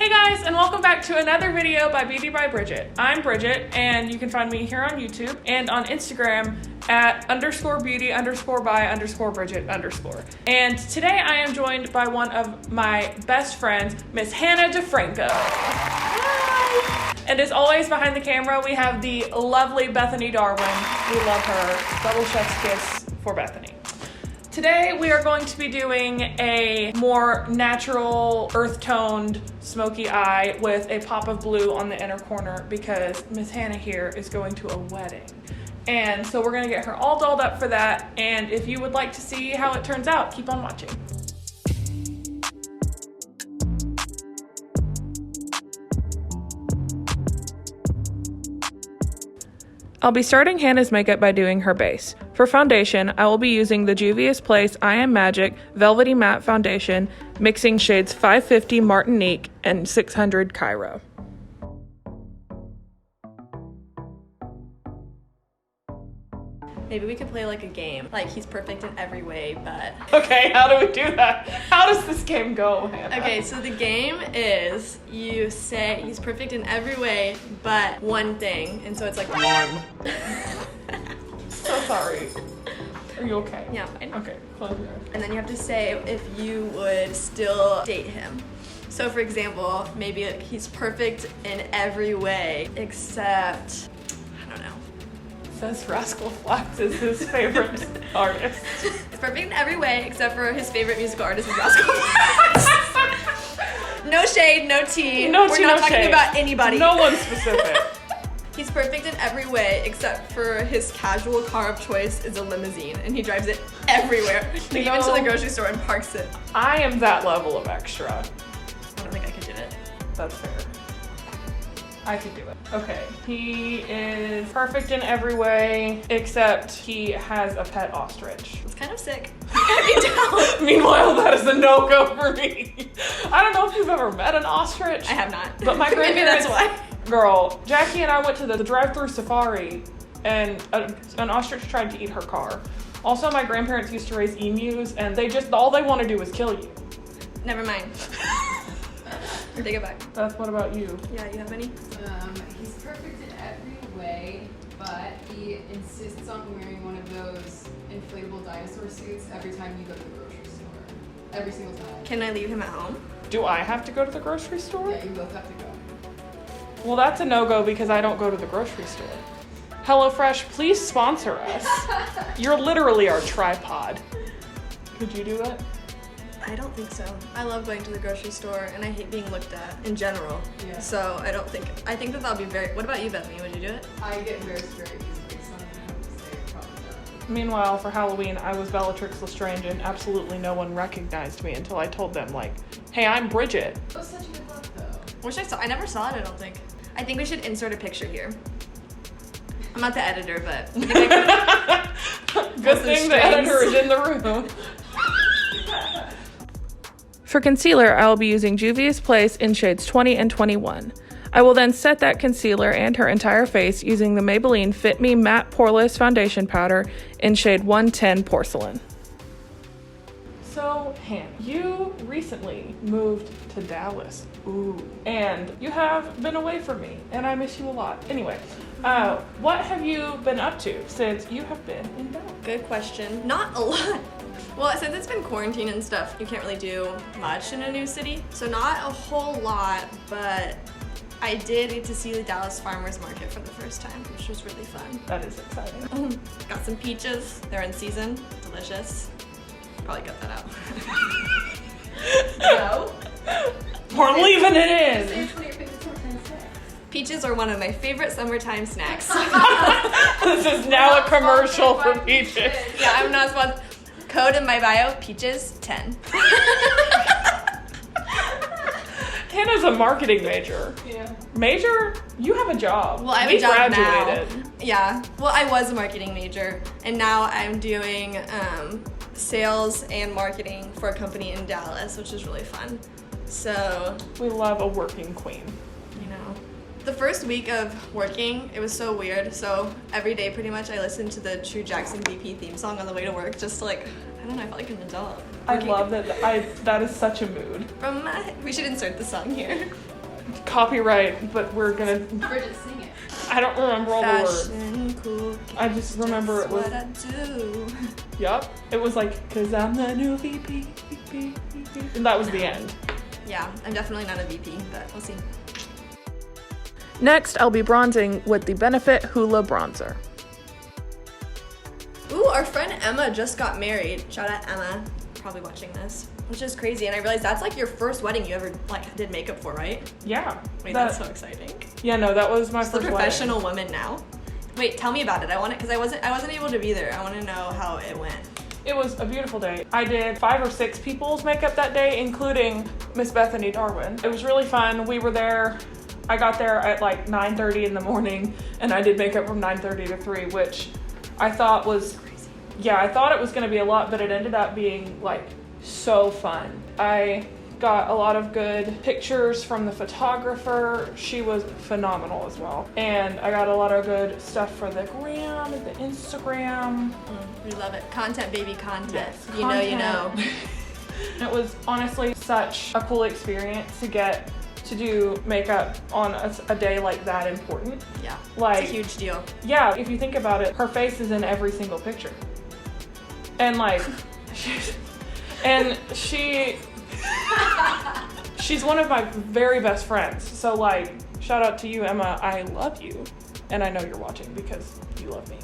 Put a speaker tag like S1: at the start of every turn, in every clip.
S1: Hey guys, and welcome back to another video by Beauty by Bridget. I'm Bridget, and you can find me here on YouTube and on Instagram at _beauty_by_Bridget_. And today I am joined by one of my best friends, Miss Hannah DeFranco. Hi! And as always, behind the camera, we have the lovely Bethany Darwin. We love her. Double chef's kiss for Bethany. Today we are going to be doing a more natural, earth-toned, smoky eye with a pop of blue on the inner corner because Miss Hannah here is going to a wedding. And so we're gonna get her all dolled up for that. And if you would like to see how it turns out, keep on watching. I'll be starting Hannah's makeup by doing her base. For foundation, I will be using the Juvia's Place I Am Magic Velvety Matte Foundation, mixing shades 550 Martinique and 600 Cairo.
S2: Maybe we could play like a game. Like, he's perfect in every way, but...
S1: Okay, how do we do that? How does this game go, Hannah?
S2: Okay, so the game is you say he's perfect in every way, but one thing. And so it's like...
S1: One. So sorry. Are you okay?
S2: Yeah, fine.
S1: Okay, close your eyes.
S2: And then you have to say if you would still date him. So for example, maybe he's perfect in every way, except... I don't know.
S1: Says Rascal Flatts is his favorite artist.
S2: He's perfect in every way, except for his favorite musical artist is Rascal Flatts. No shade, no tea.
S1: No
S2: We're
S1: tea,
S2: not
S1: no
S2: talking
S1: shade.
S2: about anybody.
S1: No one specific.
S2: He's perfect in every way, except for his casual car of choice is a limousine, and he drives it everywhere. Even to the grocery store and parks it.
S1: I am that level of extra.
S2: I don't think I could do it.
S1: That's fair. I could do it. Okay, he is perfect in every way, except he has a pet ostrich.
S2: It's kind of sick.
S1: Meanwhile, that is a no-go for me. I don't know if you've ever met an ostrich.
S2: I have not.
S1: But my grandparents,
S2: Maybe that's why.
S1: Girl, Jackie and I went to the drive-through safari, and an ostrich tried to eat her car. Also, my grandparents used to raise emus, and all they want to do is kill you.
S2: Never mind. Take it back.
S1: Beth, what about you?
S2: Yeah, you have any?
S3: He's perfect in every way, but he insists on wearing one of those inflatable dinosaur suits every time you go to the grocery store. Every single time.
S2: Can I leave him at home?
S1: Do I have to go to the grocery store?
S3: Yeah, you both have to go.
S1: Well, that's a no-go because I don't go to the grocery store. HelloFresh, please sponsor us. You're literally our tripod. Could you do it?
S2: I don't think so. I love going to the grocery store, and I hate being looked at in general.
S3: Yeah.
S2: So I think that'll be very... What about you, Bethany? Would you do it?
S3: I get embarrassed very easily, so I'm gonna have to say probably not.
S1: Meanwhile, for Halloween, I was Bellatrix Lestrange, and absolutely no one recognized me until I told them, like, hey, I'm Bridget.
S3: That was such a good look, though.
S2: Wish I saw... I never saw it, I don't think. I think we should insert a picture here. I'm not the editor, but...
S1: Good thing the editor is in the room. For concealer, I will be using Juvia's Place in shades 20 and 21. I will then set that concealer and her entire face using the Maybelline Fit Me Matte Poreless Foundation Powder in shade 110 Porcelain. So, Hannah, you recently moved to Dallas. Ooh. And you have been away from me, and I miss you a lot. Anyway, what have you been up to since you have been in Dallas?
S2: Good question. Not a lot. Well, since it's been quarantine and stuff, you can't really do much in a new city. So not a whole lot, but I did get to see the Dallas Farmers Market for the first time, which was really fun.
S1: That is exciting.
S2: Got some peaches. They're in season. Delicious. Probably cut that out.
S3: No.
S1: We're leaving it in.
S3: Say it's one of your favorite summertime snacks.
S2: Peaches are one of my favorite summertime snacks.
S1: This is now a commercial for peaches.
S2: Yeah, I'm not sponsored. Code in my bio, peaches 10.
S1: Hannah's a marketing major.
S3: Yeah.
S1: Major? You have a job.
S2: Well, I have
S1: We
S2: a job
S1: graduated.
S2: now. Yeah. Well, I was a marketing major, and now I'm doing sales and marketing for a company in Dallas, which is really fun. So,
S1: We love a working queen.
S2: you know, The first week of working, it was so weird. So every day pretty much I listened to the True Jackson VP theme song on the way to work just to like, I don't know, I felt like an adult.
S1: I love that. That is such a mood.
S2: We should insert the song here.
S1: Copyright, but we're gonna.
S3: Bridget, sing it.
S1: I don't remember all the words.
S2: Fashion cool.
S1: I just remember it was.
S2: What I do.
S1: Yup. It was like, 'cause I'm the new VP. And that was the end.
S2: Yeah, I'm definitely not a VP, but we'll see.
S1: Next, I'll be bronzing with the Benefit Hoola Bronzer.
S2: Ooh, our friend Emma just got married. Shout out Emma, probably watching this, which is crazy. And I realized that's like your first wedding you ever like did makeup for, right?
S1: Yeah.
S2: Wait, that's so exciting.
S1: Yeah, no, that was my
S2: She's
S1: first
S2: a professional
S1: wedding.
S2: woman now. Wait, tell me about it. I want it because I wasn't able to be there. I want to know how it went.
S1: It was a beautiful day. I did 5 or 6 people's makeup that day, including Miss Bethany Darwin. It was really fun. We were there. I got there at like 9:30 in the morning, and I did makeup from 9:30 to 3, which I thought was crazy. Yeah, I thought it was going to be a lot, but it ended up being like so fun. I got a lot of good pictures from the photographer. She was phenomenal as well. And I got a lot of good stuff for the gram and the Instagram.
S2: We love it. Content, baby, content.
S1: Yes,
S2: You know.
S1: It was honestly such a cool experience to get to do makeup on a day like that important.
S2: Yeah,
S1: Like,
S2: it's a huge deal.
S1: Yeah, if you think about it, her face is in every single picture. And like, she's one of my very best friends. So like, shout out to you, Emma. I love you. And I know you're watching because you love me.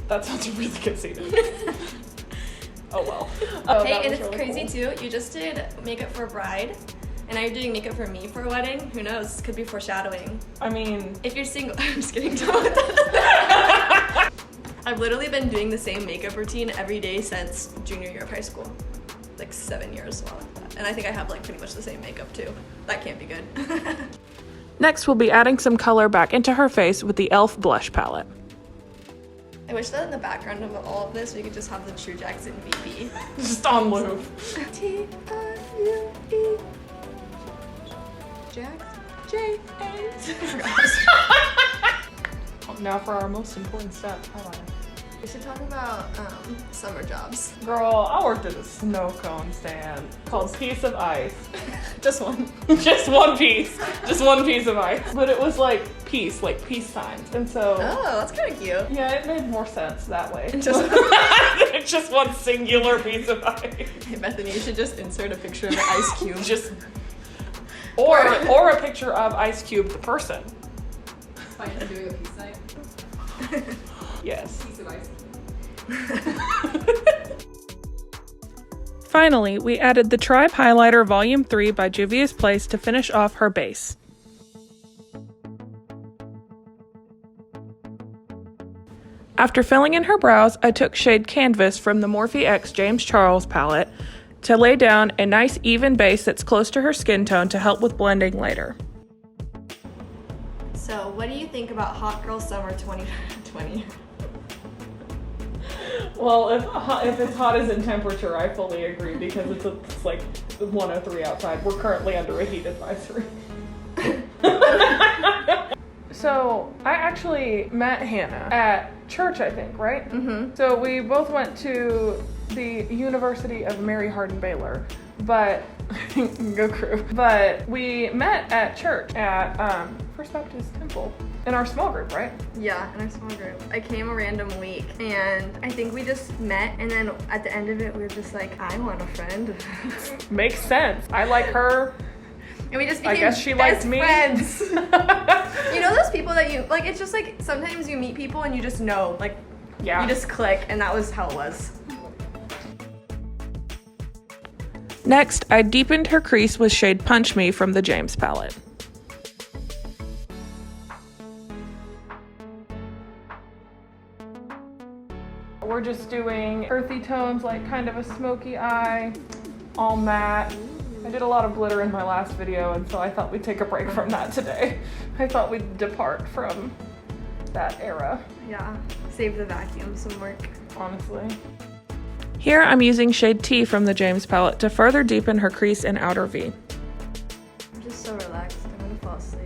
S1: That sounds really conceited. Oh well.
S2: Hey, and it's
S1: really
S2: crazy
S1: cool.
S2: too. You just did makeup for a bride, and now you're doing makeup for me for a wedding. Who knows? Could be foreshadowing.
S1: I mean,
S2: If you're single, I'm just kidding. I've literally been doing the same makeup routine every day since junior year of high school. Like 7 years, something like that. And I think I have like pretty much the same makeup too. That can't be good.
S1: next we'll be adding some color back into her face with the e.l.f. blush palette.
S2: I wish that in the background of all of this, we could just have the True Jackson VP.
S1: Just on loop.
S2: T-I-U-E. Jackson. J-A.
S1: Now for our most important step, highlighter.
S2: We should talk about summer jobs.
S1: Girl, I worked at a snow cone stand called Piece of Ice.
S2: Just one.
S1: Just one piece. Just one piece of ice. But it was like peace signs. And so,
S2: Oh, that's kind of cute.
S1: yeah, it made more sense that way.
S2: Just-
S1: Just one singular piece of ice.
S2: Hey, Bethany, you should just insert a picture of an ice cube.
S1: Just, or a picture of Ice Cube, the person.
S3: Fine, I'm doing a peace sign.
S1: Yes.
S3: Piece of ice.
S1: Finally, we added the Tribe Highlighter Volume 3 by Juvia's Place to finish off her base. After filling in her brows, I took shade Canvas from the Morphe X James Charles palette to lay down a nice even base that's close to her skin tone to help with blending later.
S2: So, what do you think about Hot Girl Summer 2020?
S1: Well, if it's hot as in temperature, I fully agree because it's like 103 outside. We're currently under a heat advisory. So, I actually met Hannah at church, I think, right?
S2: Mm-hmm.
S1: So we both went to the University of Mary Hardin Baylor, but go Crew. But we met at church at First Baptist Temple in our small group, right?
S2: Yeah, in our small group. I came a random week, and I think we just met, and then at the end of it, we were just like, I want a friend.
S1: Makes sense. I like her.
S2: And we just became
S1: I guess she
S2: best
S1: likes me.
S2: friends. You know those people that you, like, it's just like, sometimes you meet people and you just know, like,
S1: Yeah.
S2: you just click, and that was how it was.
S1: Next, I deepened her crease with shade Punch Me from the James palette. We're just doing earthy tones, like kind of a smoky eye, all matte. I did a lot of glitter in my last video, and so I thought we'd take a break from that today. I thought we'd depart from that era,
S2: Yeah, save the vacuum some work.
S1: honestly. Here I'm using shade T from the James palette to further deepen her crease and outer V.
S2: I'm just so relaxed. I'm gonna fall asleep.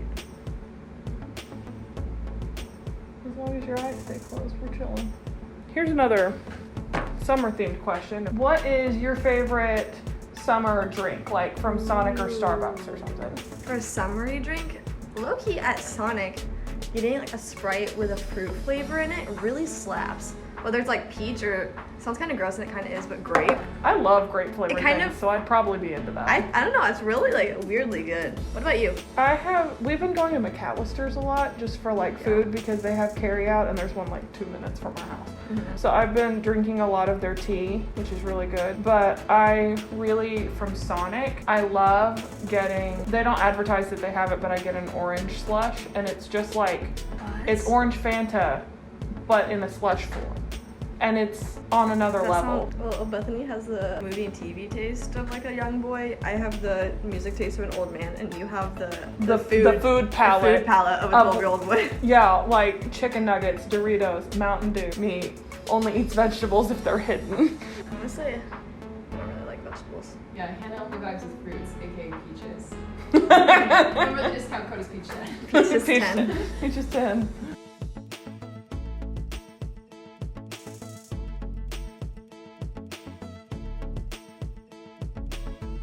S1: As long as your eyes stay closed, we're chilling. Here's another summer-themed question. What is your favorite summer drink, like from Sonic or Starbucks or something?
S2: For a summery drink, low-key at Sonic, getting like a Sprite with a fruit flavor in it really slaps. Whether it's like peach or, sounds kind of gross and it kind of is, but grape.
S1: I love grape flavored
S2: It kind
S1: things,
S2: of-
S1: so I'd probably be into that.
S2: I don't know, it's really like weirdly good. What about you?
S1: We've been going to McAllister's a lot just for like food because they have carry out and there's one like 2 minutes from our house. So I've been drinking a lot of their tea, which is really good. But I really, from Sonic, I love getting, they don't advertise that they have it, but I get an orange slush and it's just like, it's orange Fanta, but in a slush form. And it's on another level.
S2: Well, Bethany has the movie and TV taste of like a young boy. I have the music taste of an old man, and you have the
S1: food palette
S2: of a 12-year-old boy.
S1: Yeah, like chicken nuggets, Doritos, Mountain Dew. Me only eats vegetables if they're hidden.
S2: Honestly, I don't really like vegetables.
S3: Yeah, Hannah only vibes with fruits, aka peaches. Remember the discount code is peach 10.
S2: Peaches 10.
S1: Peaches 10.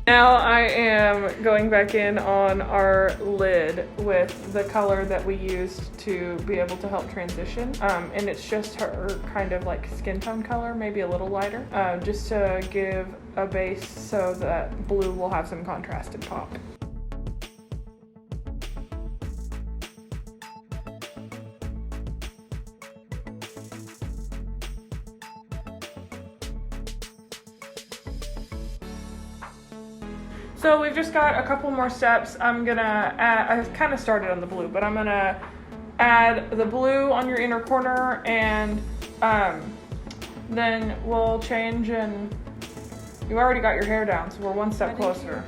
S1: Now I am going back in on our lid with the color that we used to be able to help transition. And it's just her kind of like skin tone color, maybe a little lighter, just to give a base so that blue will have some contrast and pop. So we've just got a couple more steps. I'm gonna add, I kind of started on the blue, but I'm gonna add the blue on your inner corner and then we'll change and you already got your hair down, so we're one step closer.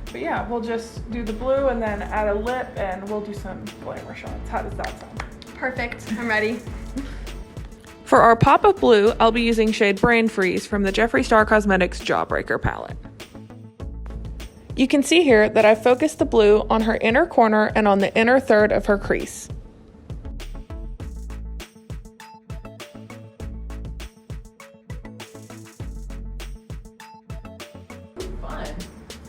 S1: But yeah, we'll just do the blue and then add a lip and we'll do some glamour shots. How does that sound?
S2: Perfect, I'm ready.
S1: For our pop of blue, I'll be using shade Brain Freeze from the Jeffree Star Cosmetics Jawbreaker palette. You can see here that I've focused the blue on her inner corner and on the inner third of her crease.
S3: Fun.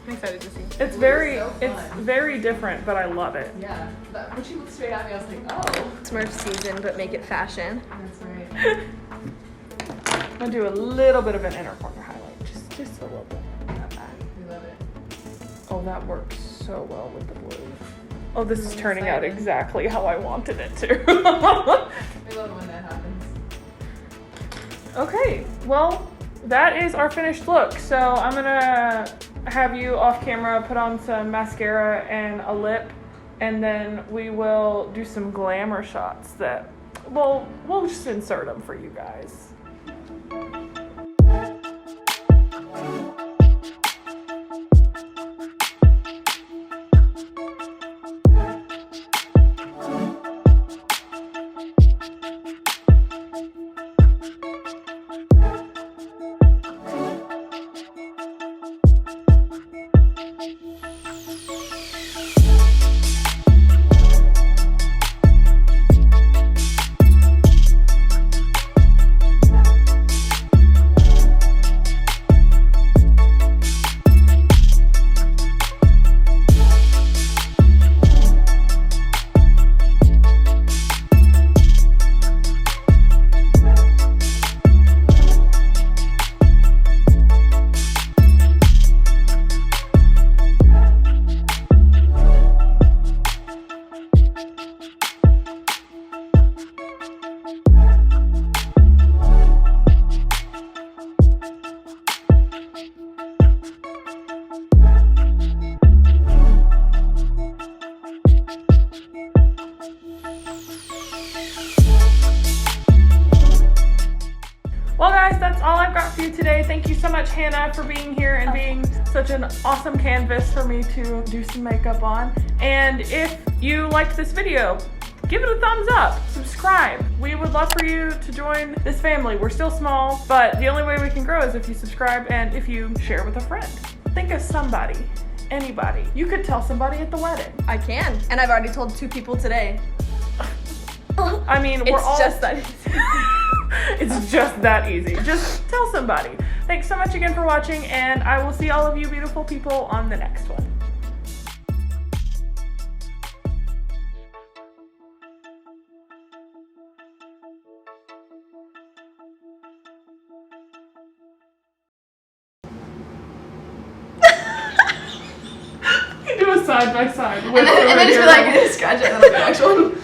S2: I'm excited to see.
S1: It's
S3: Blue
S1: very,
S3: is so
S1: it's
S3: fun.
S1: very different, but I love it.
S3: Yeah. When she looked straight at me, I was like, oh.
S2: Smurf season, but make it fashion.
S3: That's right.
S1: I'm gonna do a little bit of an inner corner highlight, just a little bit. Not bad.
S3: We love it.
S1: Oh, that works so well with the blue. Oh, this is
S3: I'm
S1: turning out
S3: excited.
S1: exactly how I wanted it to.
S3: We love when that happens.
S1: Okay, well, that is our finished look. So I'm gonna have you off camera put on some mascara and a lip, and then we will do some glamour shots that we'll just insert them for you guys. Well guys, that's all I've got for you today. Thank you so much, Hannah, for being here and being such an awesome canvas for me to do some makeup on. And if you liked this video, give it a thumbs up, subscribe. We would love for you to join this family. We're still small, but the only way we can grow is if you subscribe and if you share with a friend. Think of somebody, anybody. You could tell somebody at the wedding.
S2: I can, and I've already told 2 people today.
S1: I mean, we're
S2: It's
S1: all
S2: just that easy.
S1: It's just that easy. Just tell somebody. Thanks so much again for watching, and I will see all of you beautiful people on the next one. Do a side by side with
S2: And then just be like, scratch it, and then the next one.